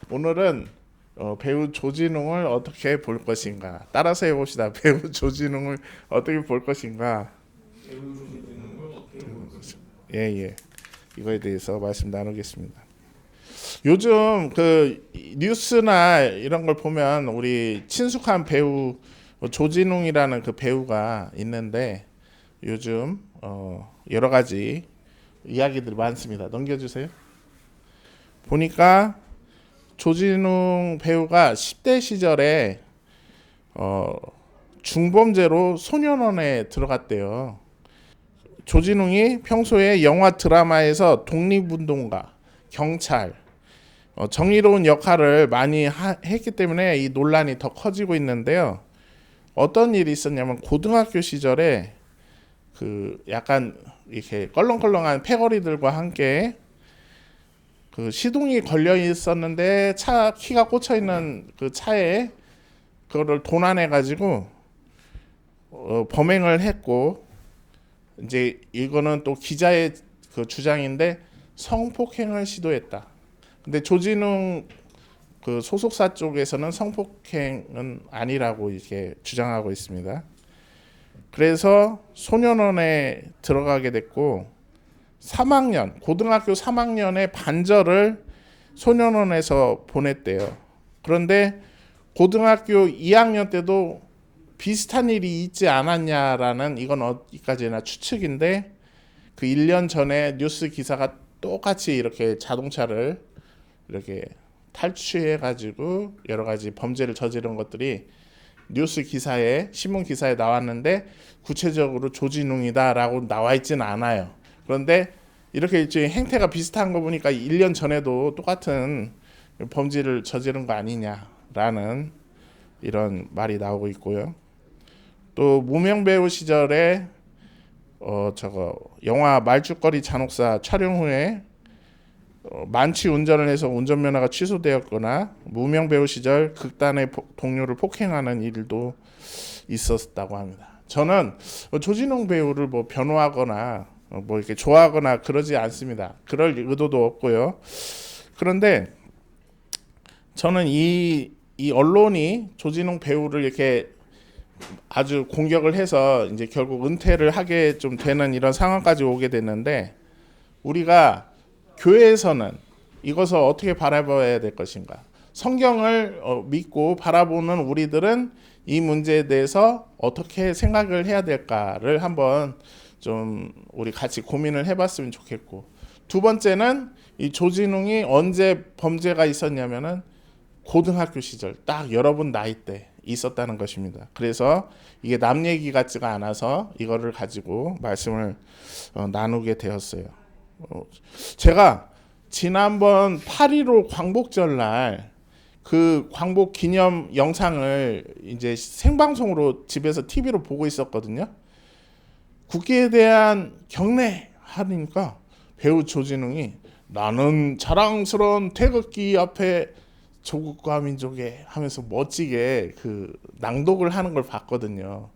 오늘은 배우 조진웅을 어떻게 볼 것인가. 따라서 해봅시다. 배우 조진웅을 어떻게 볼 것인가. 예, 예. 이거에 대해서 말씀 나누겠습니다. 요즘 그 뉴스나 이런 걸 보면 우리 친숙한 배우 조진웅이라는 그 배우가 있는데 요즘 여러 가지 이야기들이 많습니다. 넘겨주세요. 보니까 조진웅 배우가 10대 시절에 중범죄로 소년원에 들어갔대요. 조진웅이 평소에 영화 드라마에서 독립운동가, 경찰, 정의로운 역할을 많이 했기 때문에 이 논란이 더 커지고 있는데요. 어떤 일이 있었냐면 고등학교 시절에 그 약간 이렇게 껄렁껄렁한 패거리들과 함께 그 시동이 걸려 있었는데 차 키가 꽂혀 있는 그 차에 그거를 도난해 가지고 범행을 했고, 이제 이거는 또 기자의 그 주장인데 성폭행을 시도했다. 근데 조진웅 그 소속사 쪽에서는 성폭행은 아니라고 이렇게 주장하고 있습니다. 그래서 소년원에 들어가게 됐고 3학년, 고등학교 3학년의 반절을 소년원에서 보냈대요. 그런데 고등학교 2학년 때도 비슷한 일이 있지 않았냐라는, 이건 어디까지나 추측인데, 그 1년 전에 뉴스 기사가 똑같이 이렇게 자동차를 이렇게 탈취해 가지고 여러 가지 범죄를 저지른 것들이 뉴스 기사에, 신문 기사에 나왔는데 구체적으로 조진웅이다라고 나와 있지는 않아요. 그런데 이렇게 이제 행태가 비슷한 거 보니까 1년 전에도 똑같은 범죄를 저지른 거 아니냐라는 이런 말이 나오고 있고요. 또 무명 배우 시절에 영화 말죽거리 잔혹사 촬영 후에 만취 운전을 해서 운전면허가 취소되었거나 무명 배우 시절 극단의 동료를 폭행하는 일도 있었다고 합니다. 저는 조진웅 배우를 뭐 변호하거나 뭐 이렇게 좋아하거나 그러지 않습니다. 그럴 의도도 없고요. 그런데 저는 이 언론이 조진웅 배우를 이렇게 아주 공격을 해서 이제 결국 은퇴를 하게 좀 되는 이런 상황까지 오게 됐는데, 우리가 교회에서는 이것을 어떻게 바라봐야 될 것인가. 성경을 믿고 바라보는 우리들은 이 문제에 대해서 어떻게 생각을 해야 될까를 한번 좀 우리 같이 고민을 해봤으면 좋겠고, 두 번째는 이 조진웅이 언제 범죄가 있었냐면은 고등학교 시절 딱 여러분 나이 때 있었다는 것입니다. 그래서 이게 남 얘기 같지가 않아서 이거를 가지고 말씀을 나누게 되었어요. 제가 지난번 8.15 광복절 날 그 광복 기념 영상을 이제 생방송으로 집에서 TV로 보고 있었거든요. 국기에 대한 경례 하니까 배우 조진웅이 나는 자랑스러운 태극기 앞에 조국과 민족에 하면서 멋지게 그 낭독을 하는 걸 봤거든요.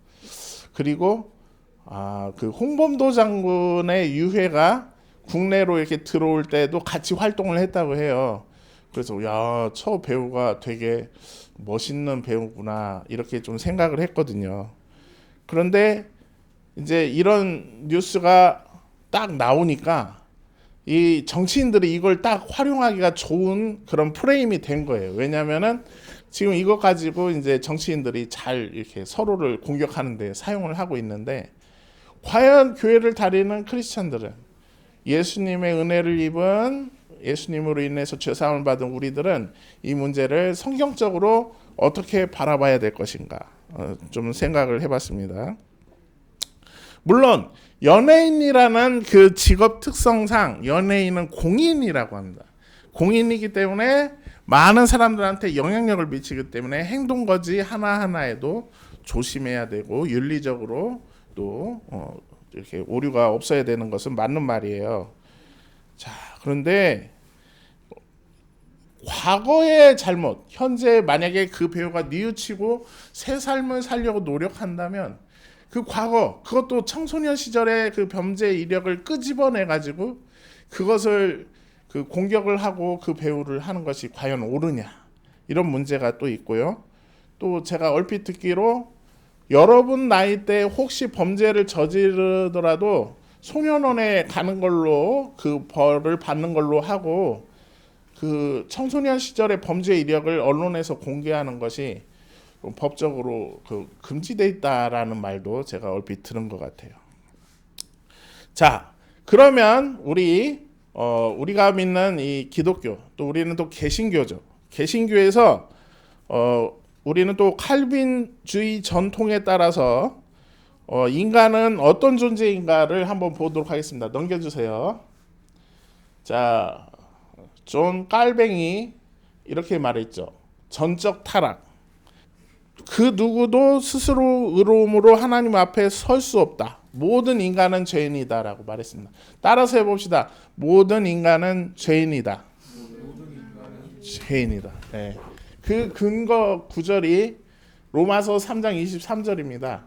그리고 그 홍범도 장군의 유해가 국내로 이렇게 들어올 때도 같이 활동을 했다고 해요. 그래서 야, 저 배우가 되게 멋있는 배우구나 이렇게 좀 생각을 했거든요. 그런데 이제 이런 뉴스가 딱 나오니까 이 정치인들이 이걸 딱 활용하기가 좋은 그런 프레임이 된 거예요. 왜냐면은 지금 이거 가지고 이제 정치인들이 잘 이렇게 서로를 공격하는데 사용을 하고 있는데, 과연 교회를 다니는 크리스천들은, 예수님의 은혜를 입은, 예수님으로 인해서 죄사함을 받은 우리들은 이 문제를 성경적으로 어떻게 바라봐야 될 것인가 좀 생각을 해봤습니다. 물론 연예인이라는 그 직업 특성상 연예인은 공인이라고 합니다. 공인이기 때문에 많은 사람들한테 영향력을 미치기 때문에 행동거지 하나하나에도 조심해야 되고 윤리적으로 또 이렇게 오류가 없어야 되는 것은 맞는 말이에요. 자, 그런데 과거의 잘못, 현재 만약에 그 배우가 뉘우치고 새 삶을 살려고 노력한다면 그 과거, 그것도 청소년 시절의 그 범죄 이력을 끄집어내 가지고 그것을 그 공격을 하고 그 배우를 하는 것이 과연 옳으냐, 이런 문제가 또 있고요. 또 제가 얼핏 듣기로 여러분 나이 때 혹시 범죄를 저지르더라도 소년원에 가는 걸로 그 벌을 받는 걸로 하고, 그 청소년 시절의 범죄 이력을 언론에서 공개하는 것이 법적으로 금지돼 있다라는 말도 제가 얼핏 들은 것 같아요. 자, 그러면 우리가 믿는 이 기독교, 또 우리는 또 개신교죠. 개신교에서 우리는 또 칼빈주의 전통에 따라서 인간은 어떤 존재인가를 한번 보도록 하겠습니다. 넘겨주세요. 자, 존 깔뱅이 이렇게 말했죠. 전적 타락. 그 누구도 스스로 의로움으로 하나님 앞에 설 수 없다. 모든 인간은 죄인이다라고 말했습니다. 따라서 해봅시다. 모든 인간은 죄인이다. 죄인이다. 네. 그 근거 구절이 로마서 3장 23절입니다.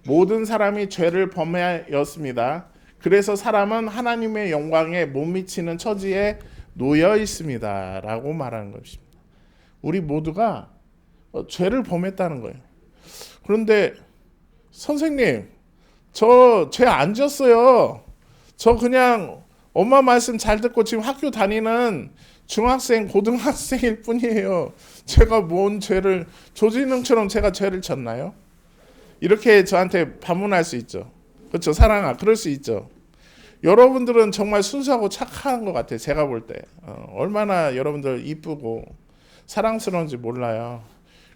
모든 사람이 죄를 범하였습니다. 그래서 사람은 하나님의 영광에 못 미치는 처지에 놓여 있습니다. 라고 말하는 것입니다. 우리 모두가 죄를 범했다는 거예요. 그런데 선생님, 저 죄 안 지었어요. 저 그냥 엄마 말씀 잘 듣고 지금 학교 다니는 중학생, 고등학생일 뿐이에요. 제가 뭔 죄를, 조진웅처럼 제가 죄를 졌나요? 이렇게 저한테 반문할 수 있죠. 그렇죠, 사랑아, 그럴 수 있죠. 여러분들은 정말 순수하고 착한 것 같아요. 제가 볼 때 얼마나 여러분들 이쁘고 사랑스러운지 몰라요.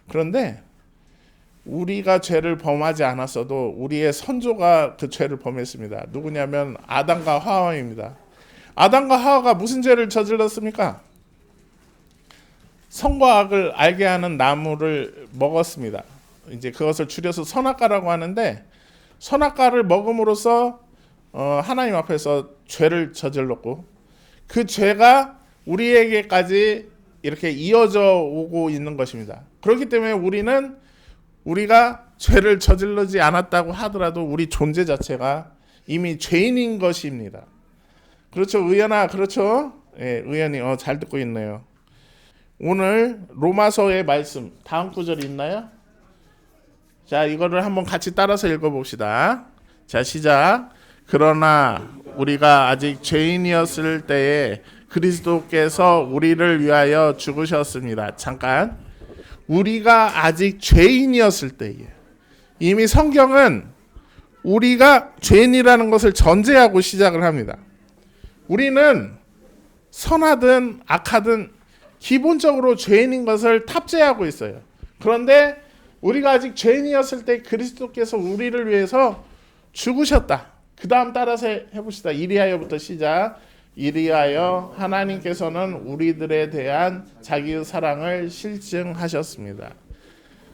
그런데 우리가 죄를 범하지 않았어도 우리의 선조가 그 죄를 범했습니다. 누구냐면 아담과 하와입니다. 아담과 하와가 무슨 죄를 저질렀습니까? 선과 악을 알게 하는 나무를 먹었습니다. 이제 그것을 줄여서 선악과라고 하는데, 선악과를 먹음으로써 하나님 앞에서 죄를 저질렀고, 그 죄가 우리에게까지 이렇게 이어져 오고 있는 것입니다. 그렇기 때문에 우리가 죄를 저질르지 않았다고 하더라도 우리 존재 자체가 이미 죄인인 것입니다. 그렇죠, 의연아? 그렇죠? 예, 의연이 잘 듣고 있네요. 오늘 로마서의 말씀 다음 구절이 있나요? 자, 이거를 한번 같이 따라서 읽어봅시다. 자, 시작. 그러나 우리가 아직 죄인이었을 때에 그리스도께서 우리를 위하여 죽으셨습니다. 잠깐. 우리가 아직 죄인이었을 때에, 이미 성경은 우리가 죄인이라는 것을 전제하고 시작을 합니다. 우리는 선하든 악하든 기본적으로 죄인인 것을 탑재하고 있어요. 그런데 우리가 아직 죄인이었을 때 그리스도께서 우리를 위해서 죽으셨다. 그 다음 따라서 해봅시다. 이리하여부터 시작. 이리하여 하나님께서는 우리들에 대한 자기의 사랑을 실증하셨습니다.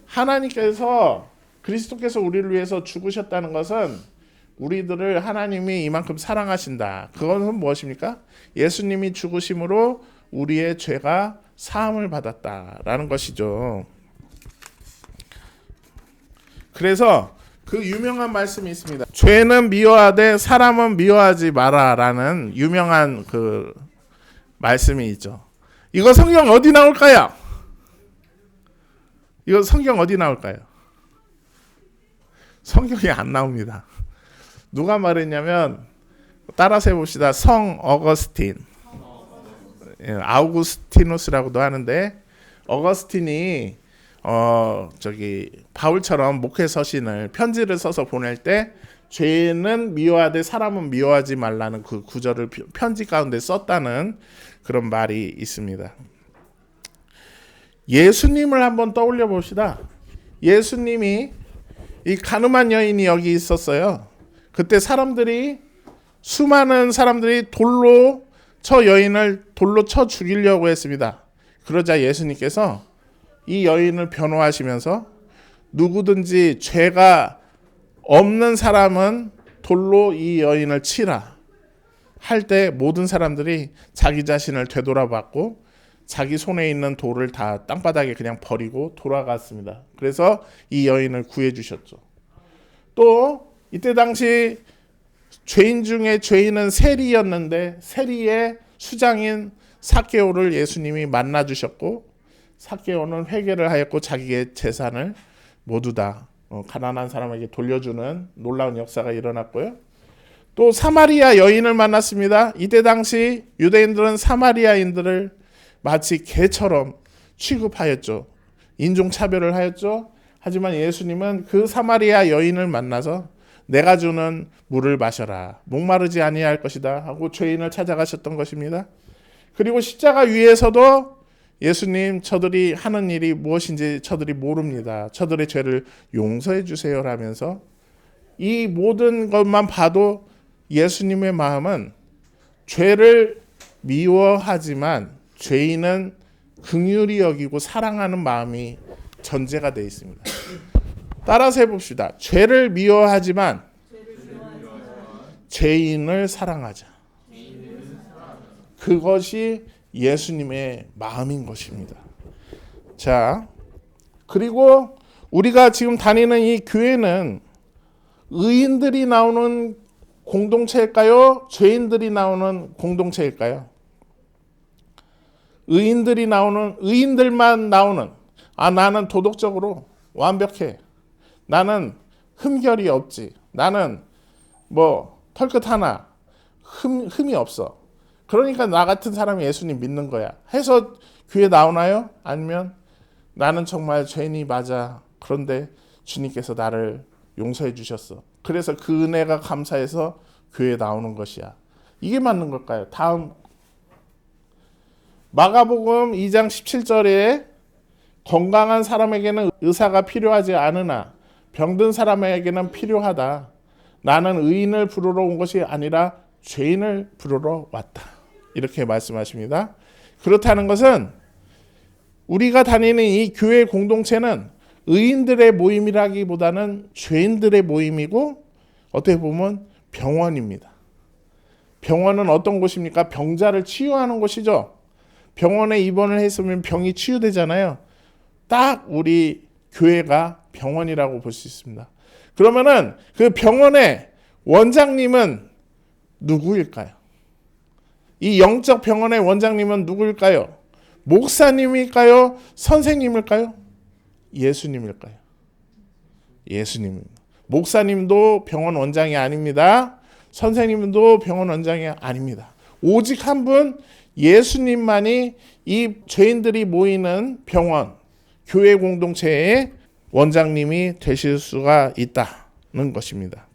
하나님께서, 그리스도께서 우리를 위해서 죽으셨다는 것은 우리들을 하나님이 이만큼 사랑하신다. 그것은 무엇입니까? 예수님이 죽으심으로 우리의 죄가 사함을 받았다라는 것이죠. 그래서 그 유명한 말씀이 있습니다. 죄는 미워하되 사람은 미워하지 마라라는 유명한 그 말씀이 있죠. 이거 성경 어디 나올까요? 이거 성경 어디 나올까요? 성경이 안 나옵니다. 누가 말했냐면, 따라서 해봅시다. 성 어거스틴, 아우구스티누스라고도 하는데, 어거스틴이 바울처럼 목회 서신을, 편지를 써서 보낼 때 죄는 미워하되 사람은 미워하지 말라는 그 구절을 편지 가운데 썼다는 그런 말이 있습니다. 예수님을 한번 떠올려 봅시다. 예수님이, 이 가늠한 여인이 여기 있었어요. 그때 수많은 사람들이 저 여인을 돌로 쳐 죽이려고 했습니다. 그러자 예수님께서 이 여인을 변호하시면서, 누구든지 죄가 없는 사람은 돌로 이 여인을 치라 할 때 모든 사람들이 자기 자신을 되돌아봤고 자기 손에 있는 돌을 다 땅바닥에 그냥 버리고 돌아갔습니다. 그래서 이 여인을 구해주셨죠. 또 이때 당시 죄인 중에 죄인은 세리였는데, 세리의 수장인 삭개오를 예수님이 만나 주셨고 삭개오는 회개를 하였고 자기의 재산을 모두 다 가난한 사람에게 돌려주는 놀라운 역사가 일어났고요. 또 사마리아 여인을 만났습니다. 이때 당시 유대인들은 사마리아인들을 마치 개처럼 취급하였죠. 인종차별을 하였죠. 하지만 예수님은 그 사마리아 여인을 만나서 내가 주는 물을 마셔라. 목마르지 아니할 것이다 하고 죄인을 찾아가셨던 것입니다. 그리고 십자가 위에서도 예수님 저들이 하는 일이 무엇인지 저들이 모릅니다. 저들의 죄를 용서해 주세요라면서 이 모든 것만 봐도 예수님의 마음은 죄를 미워하지만 죄인은 긍휼히 여기고 사랑하는 마음이 전제가 되어 있습니다. 따라서 해봅시다. 죄를 미워하지만 죄인을 사랑하자. 그것이 예수님의 마음인 것입니다. 자, 그리고 우리가 지금 다니는 이 교회는 의인들이 나오는 공동체일까요? 죄인들이 나오는 공동체일까요? 의인들만 나오는, 나는 도덕적으로 완벽해. 나는 흠결이 없지. 나는 털끝 하나 흠이 없어. 그러니까 나 같은 사람이 예수님 믿는 거야 해서 교회 나오나요? 아니면 나는 정말 죄인이 맞아. 그런데 주님께서 나를 용서해 주셨어. 그래서 그 은혜가 감사해서 교회에 나오는 것이야. 이게 맞는 걸까요? 다음 마가복음 2장 17절에 건강한 사람에게는 의사가 필요하지 않으나 병든 사람에게는 필요하다. 나는 의인을 부르러 온 것이 아니라 죄인을 부르러 왔다. 이렇게 말씀하십니다. 그렇다는 것은 우리가 다니는 이 교회 공동체는 의인들의 모임이라기보다는 죄인들의 모임이고 어떻게 보면 병원입니다. 병원은 어떤 곳입니까? 병자를 치유하는 곳이죠. 병원에 입원을 했으면 병이 치유되잖아요. 딱 우리 교회가 병원이라고 볼 수 있습니다. 그러면은 그 병원의 원장님은 누구일까요? 이 영적 병원의 원장님은 누구일까요? 목사님일까요? 선생님일까요? 예수님일까요? 예수님입니다. 목사님도 병원 원장이 아닙니다. 선생님도 병원 원장이 아닙니다. 오직 한 분 예수님만이 이 죄인들이 모이는 병원, 교회 공동체의 원장님이 되실 수가 있다는 것입니다.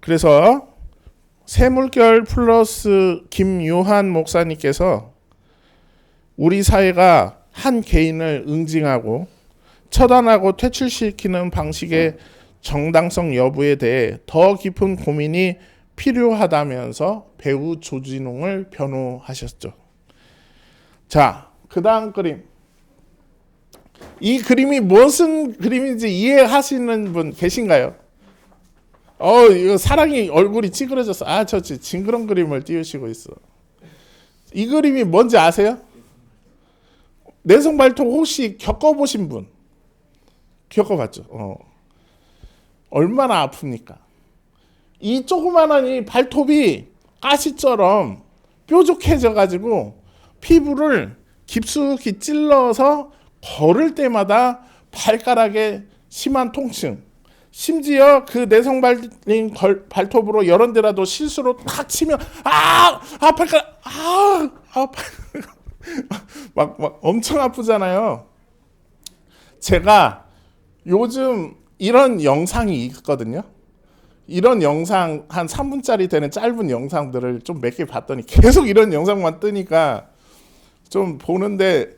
그래서 새물결 플러스 김요한 목사님께서 우리 사회가 한 개인을 응징하고 처단하고 퇴출시키는 방식의 정당성 여부에 대해 더 깊은 고민이 필요하다면서 배우 조진웅을 변호하셨죠. 자, 그 다음 그림. 이 그림이 무슨 그림인지 이해하시는 분 계신가요? 이거 사랑이 얼굴이 찌그러졌어. 저 징그런 그림을 띄우시고 있어. 이 그림이 뭔지 아세요? 내성발톱 혹시 겪어보신 분? 겪어봤죠? 얼마나 아픕니까? 이 조그만한 이 발톱이 가시처럼 뾰족해져가지고 피부를 깊숙이 찔러서 걸을 때마다 발가락에 심한 통증, 심지어 그 내성발린 발톱으로 여러 데라도 실수로 탁 치면 발가락 막 엄청 아프잖아요. 제가 요즘 이런 영상이 있거든요. 이런 영상 한 3분짜리 되는 짧은 영상들을 좀 몇 개 봤더니 계속 이런 영상만 뜨니까 좀 보는데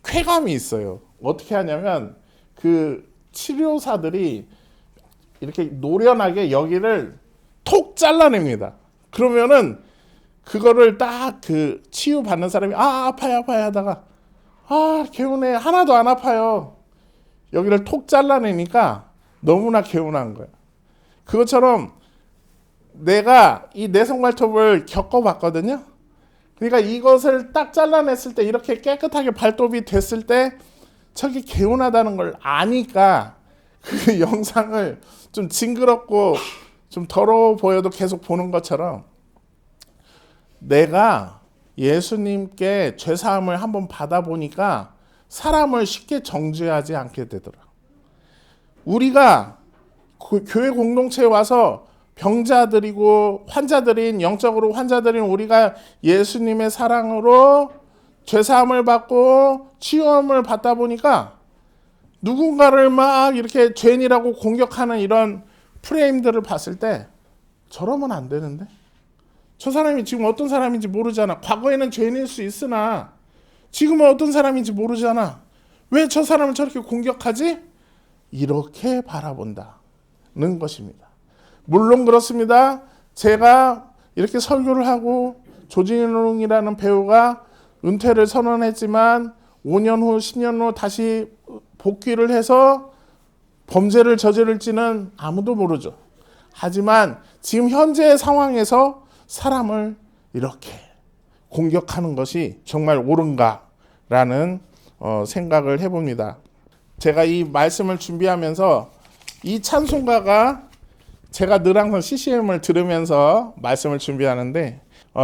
쾌감이 있어요. 어떻게 하냐면 그 치료사들이 이렇게 노련하게 여기를 톡 잘라냅니다. 그러면은 그거를 딱 그 치유 받는 사람이 아파요 하다가 개운해, 하나도 안 아파요. 여기를 톡 잘라내니까 너무나 개운한 거예요. 그것처럼 내가 이 내성발톱을 겪어봤거든요. 그러니까 이것을 딱 잘라냈을 때 이렇게 깨끗하게 발톱이 됐을 때 저게 개운하다는 걸 아니까 그 영상을 좀 징그럽고 좀 더러워 보여도 계속 보는 것처럼 내가 예수님께 죄사함을 한번 받아보니까 사람을 쉽게 정죄하지 않게 되더라. 우리가 교회 공동체에 와서 병자들이고 환자들인, 영적으로 환자들인 우리가 예수님의 사랑으로 죄사함을 받고 치유함을 받다 보니까 누군가를 막 이렇게 죄인이라고 공격하는 이런 프레임들을 봤을 때 저러면 안 되는데? 저 사람이 지금 어떤 사람인지 모르잖아. 과거에는 죄인일 수 있으나 지금은 어떤 사람인지 모르잖아. 왜 저 사람을 저렇게 공격하지? 이렇게 바라본다는 것입니다. 물론 그렇습니다. 제가 이렇게 설교를 하고 조진웅이라는 배우가 은퇴를 선언했지만 5년 후, 10년 후 다시 복귀를 해서 범죄를 저지를지는 아무도 모르죠. 하지만 지금 현재의 상황에서 사람을 이렇게 공격하는 것이 정말 옳은가라는 생각을 해봅니다. 제가 이 말씀을 준비하면서 이 찬송가가 제가 늘 항상 CCM을 들으면서 말씀을 준비하는데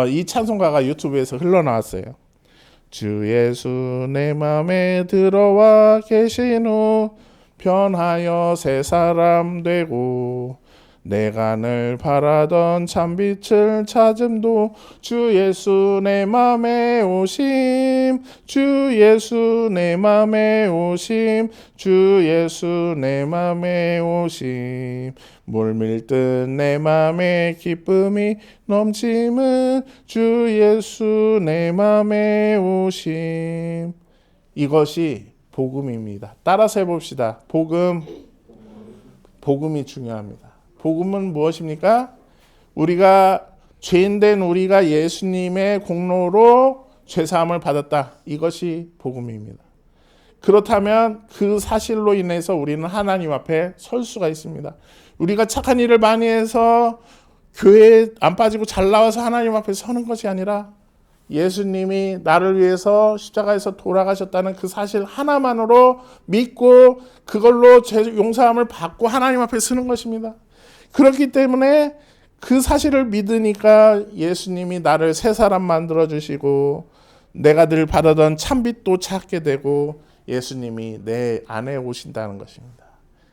이 찬송가가 유튜브에서 흘러나왔어요. 주 예수 내 맘에 들어와 계신 후 변하여 새 사람 되고 내가 늘 바라던 참빛을 찾음도 주 예수 내 맘에 오심 주 예수 내 맘에 오심 주 예수 내 맘에 오심 물밀듯 내 맘에 기쁨이 넘침은 주 예수 내 맘에 오심. 이것이 복음입니다. 따라서 해봅시다. 복음이 중요합니다. 복음은 무엇입니까? 우리가 죄인된 우리가 예수님의 공로로 죄사함을 받았다. 이것이 복음입니다. 그렇다면 그 사실로 인해서 우리는 하나님 앞에 설 수가 있습니다. 우리가 착한 일을 많이 해서 교회에 안 빠지고 잘 나와서 하나님 앞에 서는 것이 아니라 예수님이 나를 위해서 십자가에서 돌아가셨다는 그 사실 하나만으로 믿고 그걸로 죄 용서함을 받고 하나님 앞에 서는 것입니다. 그렇기 때문에 그 사실을 믿으니까 예수님이 나를 새 사람 만들어주시고 내가 늘 바라던 참빛도 찾게 되고 예수님이 내 안에 오신다는 것입니다.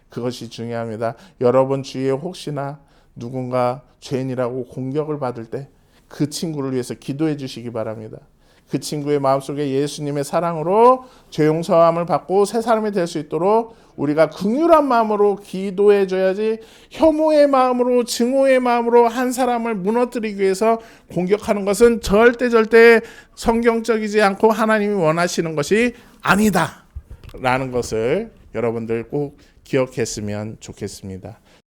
그것이 중요합니다. 여러분 주위에 혹시나 누군가 죄인이라고 공격을 받을 때 그 친구를 위해서 기도해 주시기 바랍니다. 그 친구의 마음속에 예수님의 사랑으로 죄 용서함을 받고 새 사람이 될 수 있도록 우리가 긍휼한 마음으로 기도해 줘야지 혐오의 마음으로 증오의 마음으로 한 사람을 무너뜨리기 위해서 공격하는 것은 절대 성경적이지 않고 하나님이 원하시는 것이 아니다 라는 것을 여러분들 꼭 기억했으면 좋겠습니다.